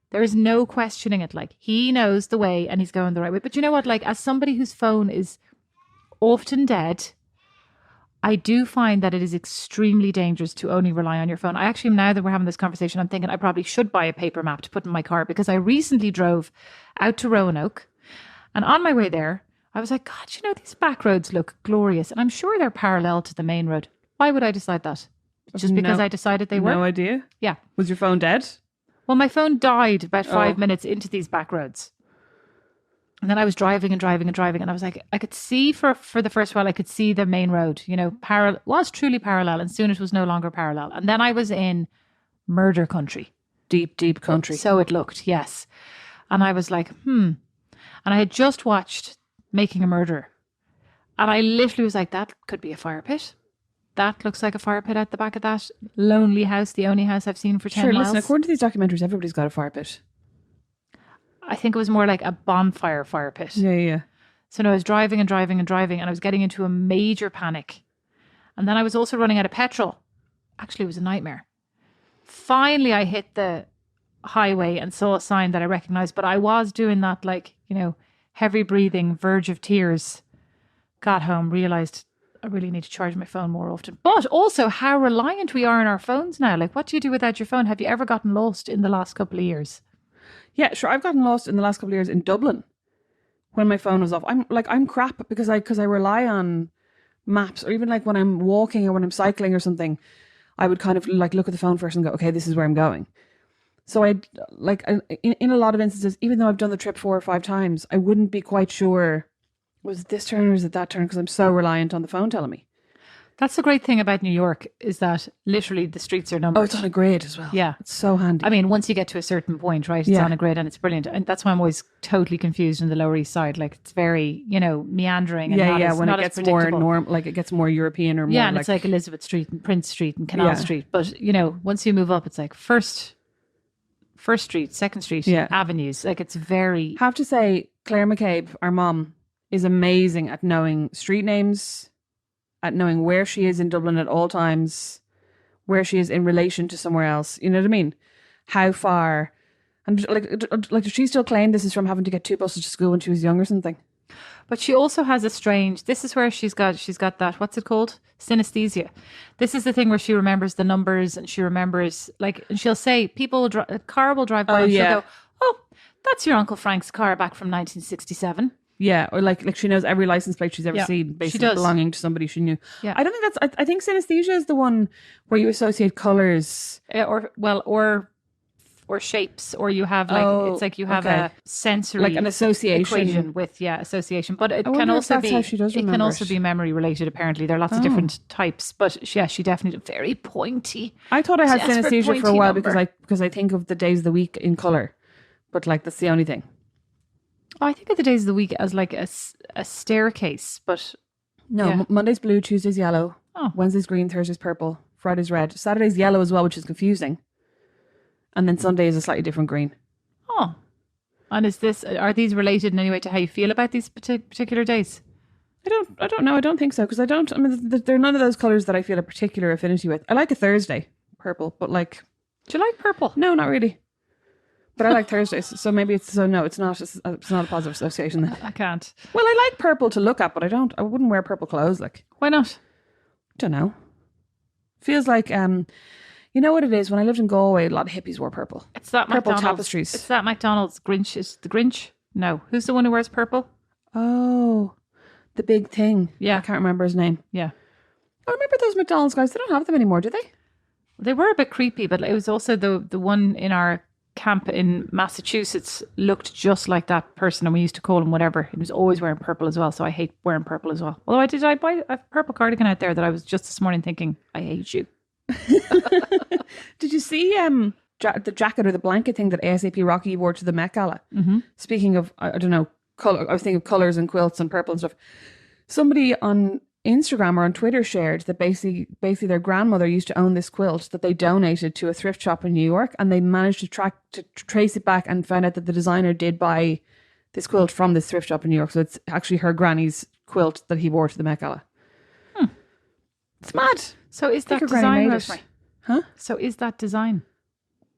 [SPEAKER 2] There is no questioning it. Like, he knows the way and he's going the right way. But you know what? Like, as somebody whose phone is often dead, I do find that it is extremely dangerous to only rely on your phone. I actually, now that we're having this conversation, I'm thinking I probably should buy a paper map to put in my car, because I recently drove out to Roanoke, and on my way there, I was like, God, these back roads look glorious. And I'm sure they're parallel to the main road. Why would I decide that? Just because I decided they were?
[SPEAKER 1] No idea.
[SPEAKER 2] Yeah.
[SPEAKER 1] Was your phone dead?
[SPEAKER 2] Well, my phone died about 5 minutes into these back roads. And then I was driving and driving and driving, and I was like, I could see for the first while, I could see the main road, you know, was truly parallel, and soon it was no longer parallel. And then I was in murder country.
[SPEAKER 1] Deep, deep country.
[SPEAKER 2] So it looked, yes. And I was like, And I had just watched Making a Murderer. And I literally was like, that could be a fire pit. That looks like a fire pit at the back of that lonely house, the only house I've seen for 10 miles.
[SPEAKER 1] Listen, according to these documentaries, everybody's got a fire pit.
[SPEAKER 2] I think it was more like a bonfire fire pit.
[SPEAKER 1] Yeah.
[SPEAKER 2] So no, I was driving and driving and driving, and I was getting into a major panic. And then I was also running out of petrol. Actually, it was a nightmare. Finally, I hit the highway and saw a sign that I recognized, but I was doing that, like, you know, heavy breathing, verge of tears. Got home, realized I really need to charge my phone more often. But also how reliant we are on our phones now. Like, what do you do without your phone? Have you ever gotten lost in the last couple of years?
[SPEAKER 1] Yeah, sure. I've gotten lost in the last couple of years in Dublin when my phone was off. I'm crap because I rely on maps, or even like when I'm walking or when I'm cycling or something, I would kind of like look at the phone first and go, okay, this is where I'm going. So in a lot of instances, even though I've done the trip 4 or 5 times, I wouldn't be quite sure, was it this turn or is it that turn? Because I'm so reliant on the phone telling me.
[SPEAKER 2] That's the great thing about New York, is that literally the streets are numbered.
[SPEAKER 1] Oh, it's on a grid as well.
[SPEAKER 2] Yeah.
[SPEAKER 1] It's so handy.
[SPEAKER 2] I mean, once you get to a certain point, right, it's on a grid and it's brilliant. And that's why I'm always totally confused in the Lower East Side. Like, it's very, you know, meandering. And
[SPEAKER 1] when it gets more norm, like it gets more European or more.
[SPEAKER 2] Yeah, and it's like Elizabeth Street and Prince Street and Canal Street. But, you know, once you move up, it's like First Street, Second Street, avenues. Like, it's very...
[SPEAKER 1] I have to say, Claire McCabe, our mom, is amazing at knowing street names, at knowing where she is in Dublin at all times, where she is in relation to somewhere else. You know what I mean? How far. And like does she still claim this is from having to get 2 buses to school when she was young or something?
[SPEAKER 2] But she also has a strange, this is where she's got that, what's it called? Synesthesia. This is the thing where she remembers the numbers, and she remembers, like, and she'll say, a car will drive by and she'll go, oh, that's your Uncle Frank's car back from 1967.
[SPEAKER 1] Yeah, or like she knows every license plate she's ever seen, basically belonging to somebody she knew.
[SPEAKER 2] Yeah.
[SPEAKER 1] I don't think that's. I think synesthesia is the one where you associate colors,
[SPEAKER 2] or shapes, or you have like it's like you have a sensory,
[SPEAKER 1] like an association
[SPEAKER 2] equation with association. But it
[SPEAKER 1] I
[SPEAKER 2] can also be
[SPEAKER 1] how she does
[SPEAKER 2] it can also be memory related. Apparently, there are lots of different types. But yeah, she definitely very pointy.
[SPEAKER 1] I thought I had synesthesia for a while because I think of the days of the week in color, but like that's the only thing.
[SPEAKER 2] Oh, I think of the days of the week as like a staircase, but
[SPEAKER 1] no, Monday's blue, Tuesday's yellow, Wednesday's green, Thursday's purple, Friday's red, Saturday's yellow as well, which is confusing, and then Sunday is a slightly different green.
[SPEAKER 2] Oh, and are these related in any way to how you feel about these particular days?
[SPEAKER 1] I don't know. I don't think so, because I mean, there are none of those colors that I feel a particular affinity with. I like a Thursday, purple, but like,
[SPEAKER 2] do you like purple?
[SPEAKER 1] No, not really. But I like Thursdays, so maybe it's not. It's not a positive association then.
[SPEAKER 2] I can't.
[SPEAKER 1] Well, I like purple to look at, but I wouldn't wear purple clothes. Like,
[SPEAKER 2] why not?
[SPEAKER 1] Don't know. Feels like you know what it is. When I lived in Galway, a lot of hippies wore purple.
[SPEAKER 2] It's that
[SPEAKER 1] purple
[SPEAKER 2] McDonald's,
[SPEAKER 1] tapestries.
[SPEAKER 2] It's that McDonald's Grinch. Is the Grinch? No, who's the one who wears purple?
[SPEAKER 1] Oh, the big thing.
[SPEAKER 2] Yeah,
[SPEAKER 1] I can't remember his name.
[SPEAKER 2] Yeah,
[SPEAKER 1] I remember those McDonald's guys. They don't have them anymore, do they?
[SPEAKER 2] They were a bit creepy, but it was also the one in our camp in Massachusetts looked just like that person, and we used to call him whatever. He was always wearing purple as well, so I hate wearing purple as well. Although I buy a purple cardigan out there that I was just this morning thinking, I hate you.
[SPEAKER 1] Did you see the jacket or the blanket thing that ASAP Rocky wore to the Met Gala? Mm-hmm. Speaking of, I don't know, color. I was thinking of colours and quilts and purple and stuff. Somebody on Instagram or on Twitter shared that basically their grandmother used to own this quilt that they donated to a thrift shop in New York, and they managed to trace it back and found out that the designer did buy this quilt from this thrift shop in New York. So it's actually her granny's quilt that he wore to the Met Gala. It's mad.
[SPEAKER 2] So is that design, Rosemary? Huh? So is that design?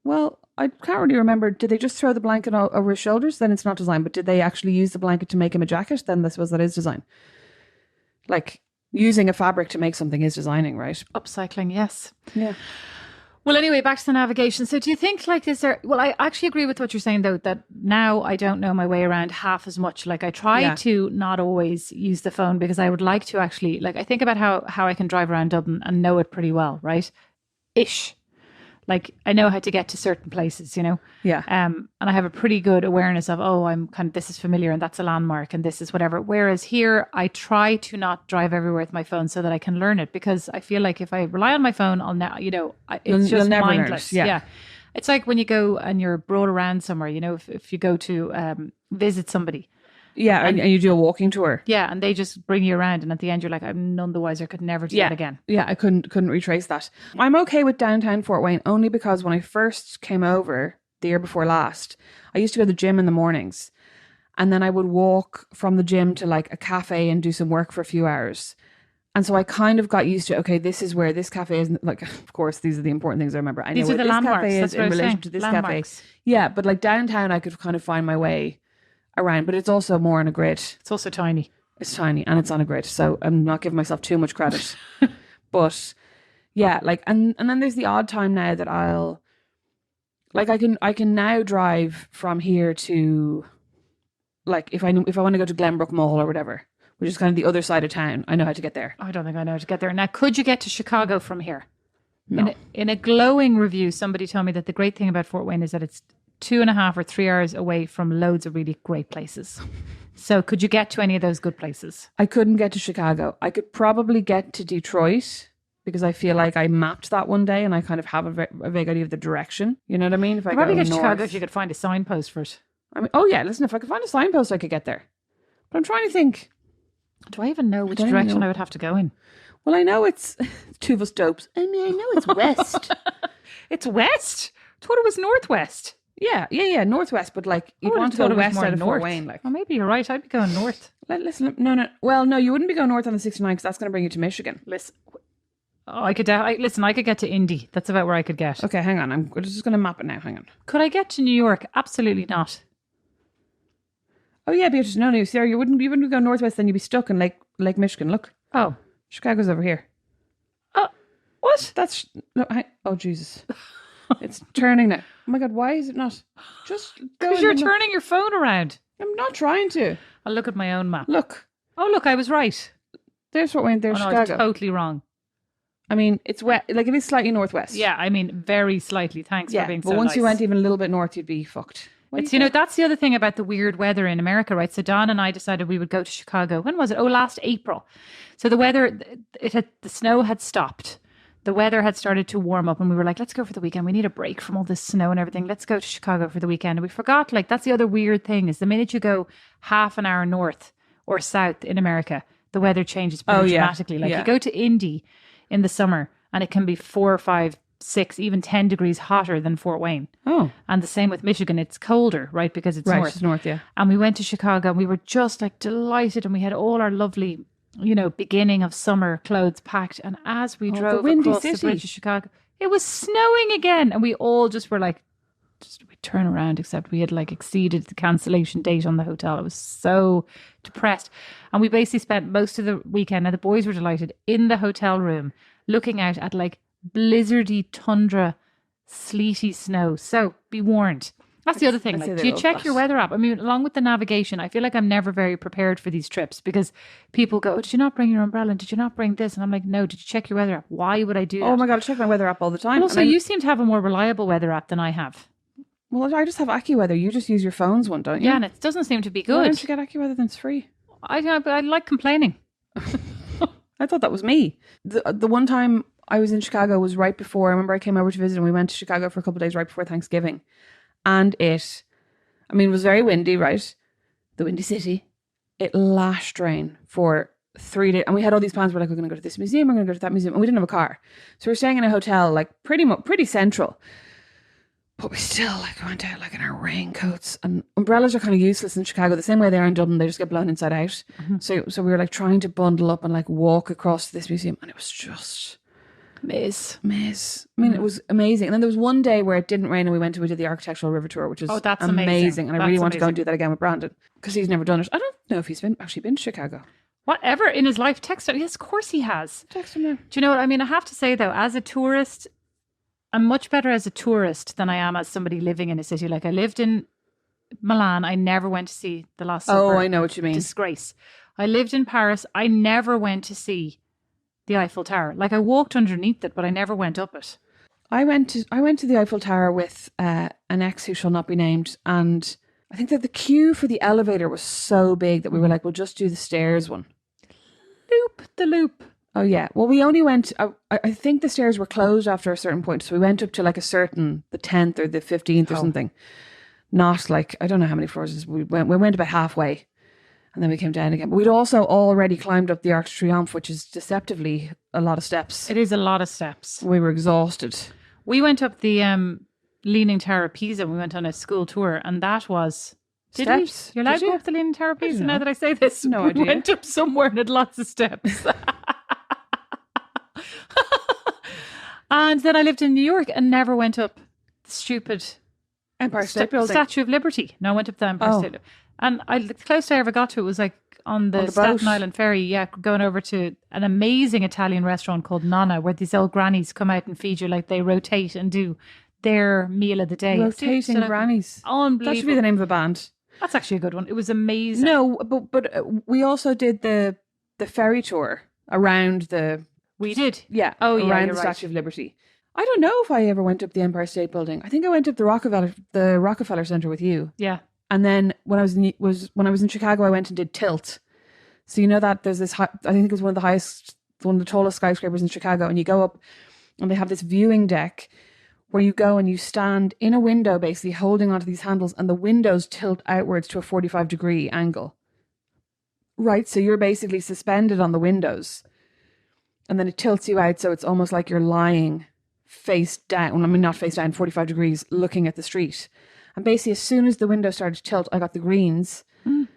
[SPEAKER 1] Well, I can't really remember. Did they just throw the blanket over his shoulders? Then it's not design. But did they actually use the blanket to make him a jacket? Then I suppose that is design. Like, using a fabric to make something is designing, right?
[SPEAKER 2] Upcycling, yes.
[SPEAKER 1] Yeah.
[SPEAKER 2] Well, anyway, back to the navigation. So do you think, like, well, I actually agree with what you're saying, though, that now I don't know my way around half as much. Like, I try to not always use the phone, because I would like to actually, like, I think about how I can drive around Dublin and know it pretty well, right? Ish. Like I know how to get to certain places, you know.
[SPEAKER 1] Yeah.
[SPEAKER 2] And I have a pretty good awareness of, oh, I'm kind of, this is familiar and that's a landmark and this is whatever. Whereas here, I try to not drive everywhere with my phone so that I can learn it, because I feel like if I rely on my phone, I'll now, you know, it's
[SPEAKER 1] You'll
[SPEAKER 2] just
[SPEAKER 1] never learn it.
[SPEAKER 2] mindless.
[SPEAKER 1] Yeah.
[SPEAKER 2] It's like when you go and you're brought around somewhere, you know, if you go to visit somebody.
[SPEAKER 1] Yeah, and you do a walking tour.
[SPEAKER 2] Yeah, and they just bring you around, and at the end you're like, I'm none the wiser, could never do that again.
[SPEAKER 1] Yeah, I couldn't retrace that. I'm okay with downtown Fort Wayne only because when I first came over the year before last, I used to go to the gym in the mornings, and then I would walk from the gym to like a cafe and do some work for a few hours. And so I kind of got used to, okay, this is where this cafe is. Like, of course, these are the important things I remember. I know
[SPEAKER 2] These are
[SPEAKER 1] where
[SPEAKER 2] the
[SPEAKER 1] this
[SPEAKER 2] landmarks.
[SPEAKER 1] cafe is
[SPEAKER 2] That's what I
[SPEAKER 1] in
[SPEAKER 2] was
[SPEAKER 1] relation
[SPEAKER 2] saying.
[SPEAKER 1] to this
[SPEAKER 2] Landmarks.
[SPEAKER 1] cafe. Yeah, but like downtown, I could kind of find my way around, but it's also more on a grid.
[SPEAKER 2] It's also tiny.
[SPEAKER 1] It's tiny and it's on a grid, so I'm not giving myself too much credit. But yeah, like and then there's the odd time now that I'll like I can now drive from here to like if I want to go to Glenbrook Mall or whatever, which is kind of the other side of town, I know how to get there.
[SPEAKER 2] I don't think I know how to get there. Now, could you get to Chicago from here?
[SPEAKER 1] No.
[SPEAKER 2] In a glowing review, somebody told me that the great thing about Fort Wayne is that it's 2.5 or 3 hours away from loads of really great places. So could you get to any of those good places?
[SPEAKER 1] I couldn't get to Chicago. I could probably get to Detroit because I feel like I mapped that one day and I kind of have a vague idea of the direction. You know what I mean? If I
[SPEAKER 2] Probably
[SPEAKER 1] go
[SPEAKER 2] get to
[SPEAKER 1] north,
[SPEAKER 2] Chicago if you could find a signpost for it.
[SPEAKER 1] I mean, oh yeah, listen, if I could find a signpost, I could get there. But I'm trying to think.
[SPEAKER 2] Do I even know which
[SPEAKER 1] don't even
[SPEAKER 2] direction
[SPEAKER 1] know.
[SPEAKER 2] I would have to go in?
[SPEAKER 1] Well, I know it's two of us dopes. I mean, I know it's west.
[SPEAKER 2] It's west. I thought it was northwest.
[SPEAKER 1] Yeah, northwest. But like, you'd
[SPEAKER 2] would
[SPEAKER 1] want
[SPEAKER 2] have
[SPEAKER 1] to
[SPEAKER 2] thought
[SPEAKER 1] go
[SPEAKER 2] it was
[SPEAKER 1] west
[SPEAKER 2] more
[SPEAKER 1] out of Fort
[SPEAKER 2] north.
[SPEAKER 1] Wayne. Like,
[SPEAKER 2] Well, maybe you're right. I'd be going north.
[SPEAKER 1] listen, no. Well, no, you wouldn't be going north on the 69 because that's going to bring you to Michigan.
[SPEAKER 2] Listen, I could get to Indy. That's about where I could get.
[SPEAKER 1] Okay, hang on. I'm just going to map it now. Hang on.
[SPEAKER 2] Could I get to New York? Absolutely not.
[SPEAKER 1] Oh yeah, Beatrice. No, Sarah, you wouldn't go northwest. Then you'd be stuck in Lake Michigan. Look,
[SPEAKER 2] Oh,
[SPEAKER 1] Chicago's over here.
[SPEAKER 2] what?
[SPEAKER 1] That's no. Oh Jesus, it's turning now. Oh my God, why is it not? Just go.
[SPEAKER 2] Because
[SPEAKER 1] in
[SPEAKER 2] you're
[SPEAKER 1] the-
[SPEAKER 2] turning your phone around.
[SPEAKER 1] I'm not trying to.
[SPEAKER 2] I'll look at my own map.
[SPEAKER 1] Look,
[SPEAKER 2] Oh, look, I was right.
[SPEAKER 1] there's Fort Wayne. There's
[SPEAKER 2] Oh, no, I was
[SPEAKER 1] Chicago.
[SPEAKER 2] totally wrong.
[SPEAKER 1] I mean, it's wet. Like it is slightly northwest.
[SPEAKER 2] Yeah, I mean, very slightly. Thanks for being so
[SPEAKER 1] but once you
[SPEAKER 2] nice.
[SPEAKER 1] went even a little bit north, you'd be fucked. What
[SPEAKER 2] It's,
[SPEAKER 1] do you think?
[SPEAKER 2] that's the other thing about the weird weather in America, right? So Don and I decided we would go to Chicago. When was it? Oh, last April. So the weather, the snow had stopped. The weather had started to warm up and we were like, let's go for the weekend. We need a break from all this snow and everything. Let's go to Chicago for the weekend. And we forgot, like, that's the other weird thing is the minute you go half an hour north or south in America, the weather changes pretty dramatically. Like you go to Indy in the summer and it can be 4 or 5, 6, even 10 degrees hotter than Fort Wayne.
[SPEAKER 1] Oh,
[SPEAKER 2] And the same with Michigan. It's colder, right? Because it's
[SPEAKER 1] right,
[SPEAKER 2] north.
[SPEAKER 1] it's north. Yeah.
[SPEAKER 2] And we went to Chicago and we were just like delighted and we had all our lovely, beginning of summer clothes packed. And as we drove
[SPEAKER 1] windy
[SPEAKER 2] across the
[SPEAKER 1] city.
[SPEAKER 2] bridge of Chicago, it was snowing again. And we all just were like, we turn around, except we had like exceeded the cancellation date on the hotel. I was so depressed. And we basically spent most of the weekend, and the boys were delighted, in the hotel room looking out at like blizzardy tundra, sleety snow. So be warned. That's the other thing.
[SPEAKER 1] I'd say
[SPEAKER 2] Like,
[SPEAKER 1] they
[SPEAKER 2] do you
[SPEAKER 1] love
[SPEAKER 2] check
[SPEAKER 1] that.
[SPEAKER 2] your weather app? I mean, along with the navigation, I feel like I'm never very prepared for these trips because people go, oh, did you not bring your umbrella? Did you not bring this? And I'm like, no, did you check your weather app? Why would I do that?
[SPEAKER 1] Oh my God, I check my weather app all the time.
[SPEAKER 2] And also,
[SPEAKER 1] And
[SPEAKER 2] you seem to have a more reliable weather app than I have.
[SPEAKER 1] well, I just have AccuWeather. You just use your phone's one, don't you?
[SPEAKER 2] Yeah, and it doesn't seem to be
[SPEAKER 1] Why
[SPEAKER 2] good.
[SPEAKER 1] don't you get AccuWeather? Then it's free.
[SPEAKER 2] I like complaining.
[SPEAKER 1] I thought that was me. The one time I was in Chicago was right before. I remember I came over to visit, and we went to Chicago for a couple of days right before Thanksgiving, and it was very windy, right? The Windy City. It lashed rain for 3 days, and we had all these plans. We're like, we're going to go to this museum, we're going to go to that museum, and we didn't have a car, so we're staying in a hotel, like pretty central. But we still went out in our raincoats, and umbrellas are kind of useless in Chicago the same way they are in Dublin. They just get blown inside out. So we were trying to bundle up and walk across to this museum, and it was just
[SPEAKER 2] Miss.
[SPEAKER 1] I mean, it was amazing. And then there was one day where it didn't rain, and we did the architectural river tour, which is
[SPEAKER 2] that's amazing.
[SPEAKER 1] And I really want to go and do that again with Brandon because he's never done it. I don't know if he's actually been to Chicago.
[SPEAKER 2] Whatever in his life, text him. Yes, of course he has.
[SPEAKER 1] Text him now.
[SPEAKER 2] Do you know what I mean? I have to say though, as a tourist, I'm much better as a tourist than I am as somebody living in a city. Like I lived in Milan. I never went to see the Last Supper.
[SPEAKER 1] Oh, I know what you mean.
[SPEAKER 2] Disgrace. I lived in Paris. I never went to see the Eiffel Tower. Like I walked underneath it, but I never went up it.
[SPEAKER 1] I went to the Eiffel Tower with an ex who shall not be named, and I think that the queue for the elevator was so big that we were like, we'll just do the stairs one.
[SPEAKER 2] Loop the loop.
[SPEAKER 1] Oh yeah. Well, we only went. I think the stairs were closed after a certain point, so we went up to like the 10th or the 15th or something. Not like, I don't know how many floors. We went about halfway, and then we came down again. But we'd also already climbed up the Arc de Triomphe, which is deceptively a lot of steps.
[SPEAKER 2] It is a lot of steps.
[SPEAKER 1] We were exhausted.
[SPEAKER 2] We went up the Leaning Tower of Pisa. We went on a school tour, and that was...
[SPEAKER 1] Steps?
[SPEAKER 2] You're allowed
[SPEAKER 1] Did
[SPEAKER 2] to go
[SPEAKER 1] you?
[SPEAKER 2] up the Leaning Tower of Pisa
[SPEAKER 1] know.
[SPEAKER 2] now that I say this?
[SPEAKER 1] No
[SPEAKER 2] we
[SPEAKER 1] idea.
[SPEAKER 2] went up somewhere and had lots of steps. And then I lived in New York and never went up the stupid
[SPEAKER 1] Empire State Building.
[SPEAKER 2] Statue of Liberty. No, I went up the Empire State. And the closest I ever got to it was like on the
[SPEAKER 1] boat.
[SPEAKER 2] Staten Island ferry. Yeah, going over to an amazing Italian restaurant called Nonna, where these old grannies come out and feed you, like they rotate and do their meal of the day.
[SPEAKER 1] Rotating Grannies.
[SPEAKER 2] Unbelievable.
[SPEAKER 1] That should be the name of a band.
[SPEAKER 2] That's actually a good one. It was amazing.
[SPEAKER 1] No, but we also did the ferry tour around the...
[SPEAKER 2] We did.
[SPEAKER 1] Yeah.
[SPEAKER 2] Oh, yeah,
[SPEAKER 1] around
[SPEAKER 2] you're
[SPEAKER 1] the
[SPEAKER 2] right.
[SPEAKER 1] Statue of Liberty. I don't know if I ever went up the Empire State Building. I think I went up the Rockefeller Center with you.
[SPEAKER 2] Yeah.
[SPEAKER 1] And then when I was in Chicago, I went and did Tilt. So you know that there's this I think it was one of the tallest skyscrapers in Chicago, and you go up and they have this viewing deck where you go and you stand in a window basically holding onto these handles, and the windows tilt outwards to a 45-degree angle. Right, so you're basically suspended on the windows. And then it tilts you out, so it's almost like you're lying face down. I mean, not face down, 45 degrees, looking at the street. And basically, as soon as the window started to tilt, I got the greens. I'm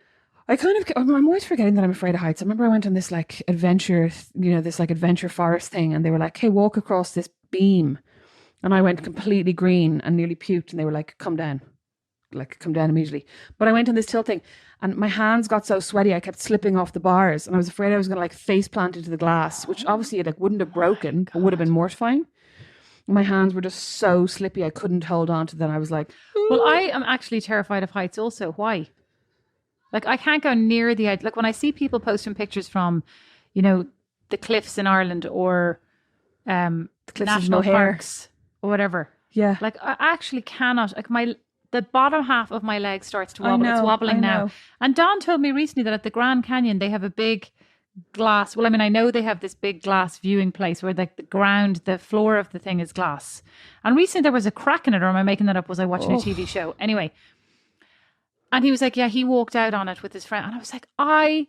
[SPEAKER 1] always forgetting that I'm afraid of heights. I remember I went on this like adventure, this like adventure forest thing, and they were like, hey, walk across this beam. And I went completely green and nearly puked, and they were like, come down immediately. But I went on this tilt thing, and my hands got so sweaty, I kept slipping off the bars, and I was afraid I was going to like face plant into the glass, which obviously it like wouldn't have broken, but would have been mortifying. My hands were just so slippy, I couldn't hold on to them. I was like,
[SPEAKER 2] well, I am actually terrified of heights also. Why? Like, I can't go near the edge. Like, when I see people posting pictures from, the cliffs in Ireland or
[SPEAKER 1] the cliffs
[SPEAKER 2] national
[SPEAKER 1] of Moher
[SPEAKER 2] parks or whatever.
[SPEAKER 1] Yeah.
[SPEAKER 2] Like, I actually cannot. Like, the bottom half of my leg starts to
[SPEAKER 1] I
[SPEAKER 2] wobble.
[SPEAKER 1] know,
[SPEAKER 2] It's wobbling
[SPEAKER 1] I
[SPEAKER 2] now.
[SPEAKER 1] know.
[SPEAKER 2] And Don told me recently that at the Grand Canyon, they have a big glass. Well, I mean, I know they have this big glass viewing place where like the floor of the thing is glass. And recently there was a crack in it, or am I making that up? Was I watching a TV show? Anyway. And he was like, yeah, he walked out on it with his friend. And I was like, I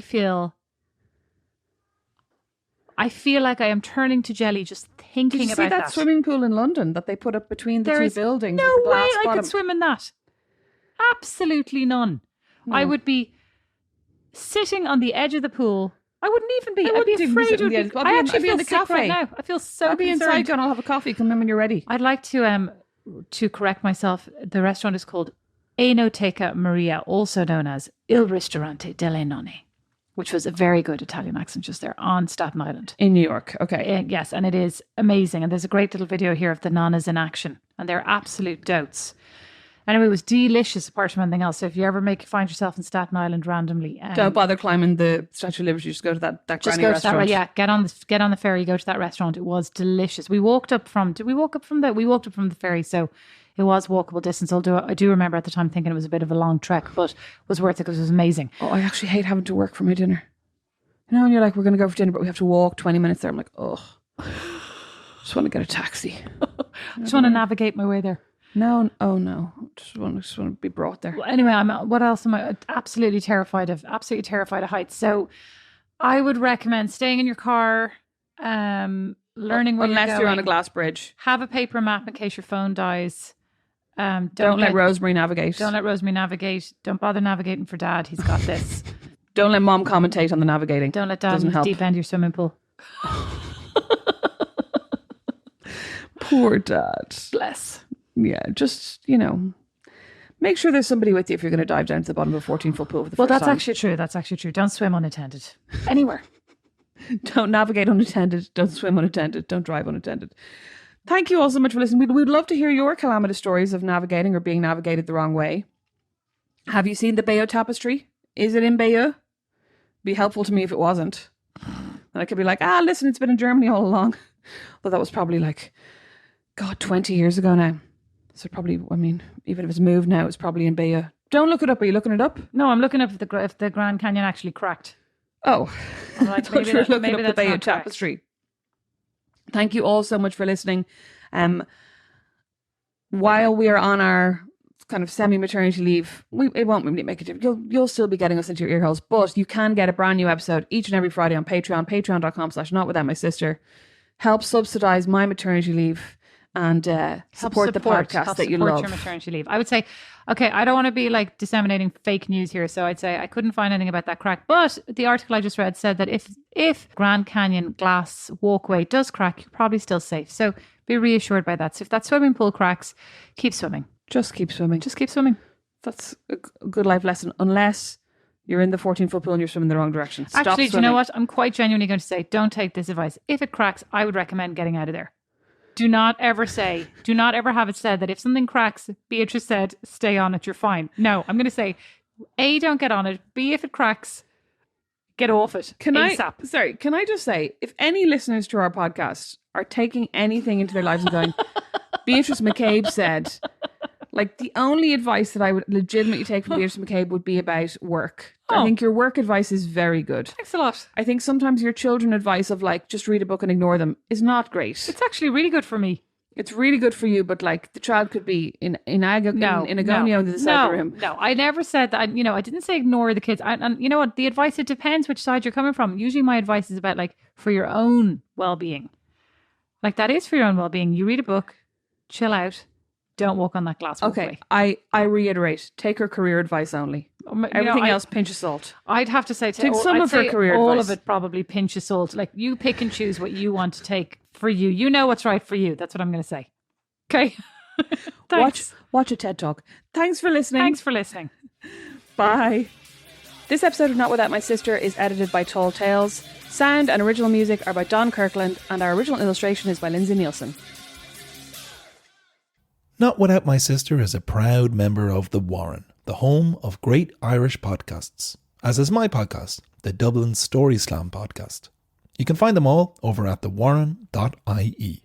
[SPEAKER 2] feel like I am turning to jelly just thinking
[SPEAKER 1] Did you
[SPEAKER 2] about
[SPEAKER 1] see that swimming pool in London that they put up between the
[SPEAKER 2] There
[SPEAKER 1] two
[SPEAKER 2] is
[SPEAKER 1] buildings?
[SPEAKER 2] no
[SPEAKER 1] with the
[SPEAKER 2] way
[SPEAKER 1] glass
[SPEAKER 2] I
[SPEAKER 1] bottom?
[SPEAKER 2] could swim in that. Absolutely none. I would be sitting on the edge of the pool. I wouldn't even be. I'd be afraid. I actually feel sick right now. I feel so
[SPEAKER 1] I'll be
[SPEAKER 2] concerned.
[SPEAKER 1] inside, John. I'll have a coffee. Come in when you're ready.
[SPEAKER 2] I'd like to correct myself. The restaurant is called Enoteca Maria, also known as Il Ristorante delle Nonne, which was a very good Italian accent just there on Staten Island.
[SPEAKER 1] In New York. Okay.
[SPEAKER 2] Yes, and it is amazing. And there's a great little video here of the nonnas in action, and they're absolute dotes. Anyway, it was delicious apart from anything else. So if you ever find yourself in Staten Island randomly,
[SPEAKER 1] Don't bother climbing the Statue of Liberty. Just go to that
[SPEAKER 2] just
[SPEAKER 1] granny
[SPEAKER 2] go
[SPEAKER 1] restaurant.
[SPEAKER 2] to that. Yeah, get on the ferry, go to that restaurant. It was delicious. We walked up from. Did we walk up from the? We walked up from the ferry, so it was walkable distance. Although I do remember at the time thinking it was a bit of a long trek, but it was worth it because it was amazing.
[SPEAKER 1] Oh, I actually hate having to work for my dinner. You know, when you're like, we're going to go for dinner, but we have to walk 20 minutes there. I'm like, oh, just want to get a taxi.
[SPEAKER 2] Just want to navigate my way there.
[SPEAKER 1] No, oh no, just want to be brought there.
[SPEAKER 2] Well, anyway, what else am I absolutely terrified of? Absolutely terrified of heights. So I would recommend staying in your car, learning where
[SPEAKER 1] Unless
[SPEAKER 2] you're
[SPEAKER 1] you're
[SPEAKER 2] going.
[SPEAKER 1] on a glass bridge.
[SPEAKER 2] Have a paper map in case your phone dies.
[SPEAKER 1] Don't let Rosemary navigate.
[SPEAKER 2] Don't let Rosemary navigate. Don't bother navigating for Dad. He's got this.
[SPEAKER 1] Don't let Mom commentate on the navigating.
[SPEAKER 2] Don't let Dad
[SPEAKER 1] Doesn't
[SPEAKER 2] in the
[SPEAKER 1] help.
[SPEAKER 2] deep end of your swimming pool.
[SPEAKER 1] Poor Dad.
[SPEAKER 2] Bless.
[SPEAKER 1] Yeah, just, make sure there's somebody with you if you're going to dive down to the bottom of a 14-foot pool for the
[SPEAKER 2] Well,
[SPEAKER 1] first
[SPEAKER 2] that's
[SPEAKER 1] time.
[SPEAKER 2] actually true. That's actually true. Don't swim unattended. Anywhere.
[SPEAKER 1] Don't navigate unattended. Don't swim unattended. Don't drive unattended. Thank you all so much for listening. We'd love to hear your calamitous stories of navigating or being navigated the wrong way. Have you seen the Bayeux Tapestry? Is it in Bayeux? Be helpful to me if it wasn't. And I could be like, listen, it's been in Germany all along. Well, that was probably like, God, 20 years ago now. So probably, I mean, even if it's moved now, it's probably in Bay. Don't look it up. Are you looking it up?
[SPEAKER 2] No, I'm looking up if the Grand Canyon actually cracked.
[SPEAKER 1] Oh,
[SPEAKER 2] I'm like,
[SPEAKER 1] I thought you were looking up the
[SPEAKER 2] that's
[SPEAKER 1] Bay
[SPEAKER 2] not
[SPEAKER 1] of
[SPEAKER 2] correct.
[SPEAKER 1] Tapestry. Thank you all so much for listening. While we are on our kind of semi-maternity leave, it won't really make a difference. You'll still be getting us into your ear holes, but you can get a brand new episode each and every Friday on Patreon, patreon.com/notwithoutmysister. Help subsidize my maternity leave and support the podcast that you love.
[SPEAKER 2] Your maternity leave. I would say, okay, I don't want to be like disseminating fake news here, so I'd say I couldn't find anything about that crack. But the article I just read said that if Grand Canyon glass walkway does crack, you're probably still safe. So be reassured by that. So if that swimming pool cracks, keep swimming.
[SPEAKER 1] Just keep swimming.
[SPEAKER 2] Just keep swimming.
[SPEAKER 1] That's a good life lesson, unless you're in the 14-foot pool and you're swimming the wrong direction. Stop
[SPEAKER 2] Actually,
[SPEAKER 1] swimming.
[SPEAKER 2] do you know what? I'm quite genuinely going to say, don't take this advice. If it cracks, I would recommend getting out of there. Do not ever have it said that if something cracks, Beatrice said, stay on it, you're fine. No, I'm going to say, A, don't get on it. B, if it cracks, get off it.
[SPEAKER 1] Can
[SPEAKER 2] ASAP.
[SPEAKER 1] Can I just say, if any listeners to our podcast are taking anything into their lives and going, Beatrice McCabe said, like, the only advice that I would legitimately take from Beatrice McCabe would be about work. I think your work advice is very good.
[SPEAKER 2] Thanks a lot.
[SPEAKER 1] I think sometimes your children advice of like, just read a book and ignore them is not great.
[SPEAKER 2] It's actually really good for me.
[SPEAKER 1] It's really good for you, but like the child could be in agonio in the side of the room.
[SPEAKER 2] No, I never said that. I didn't say ignore the kids. And you know what? The advice, it depends which side you're coming from. Usually my advice is about like for your own well-being. Like that is for your own well-being. You read a book, chill out. Don't walk on that glass walkway.
[SPEAKER 1] Okay, I reiterate, take her career advice only. Everything else, pinch of salt.
[SPEAKER 2] I'd have to say,
[SPEAKER 1] take some of her career
[SPEAKER 2] all
[SPEAKER 1] advice.
[SPEAKER 2] of it probably pinch of salt. Like you pick and choose what you want to take for you. You know what's right for you. That's what I'm going to say. Okay.
[SPEAKER 1] Watch a TED Talk. Thanks for listening. Bye. This episode of Not Without My Sister is edited by Tall Tales. Sound and original music are by Don Kirkland, and our original illustration is by Lindsay Nielsen.
[SPEAKER 3] Not Without My Sister is a proud member of The Warren, the home of great Irish podcasts, as is my podcast, the Dublin Story Slam podcast. You can find them all over at thewarren.ie.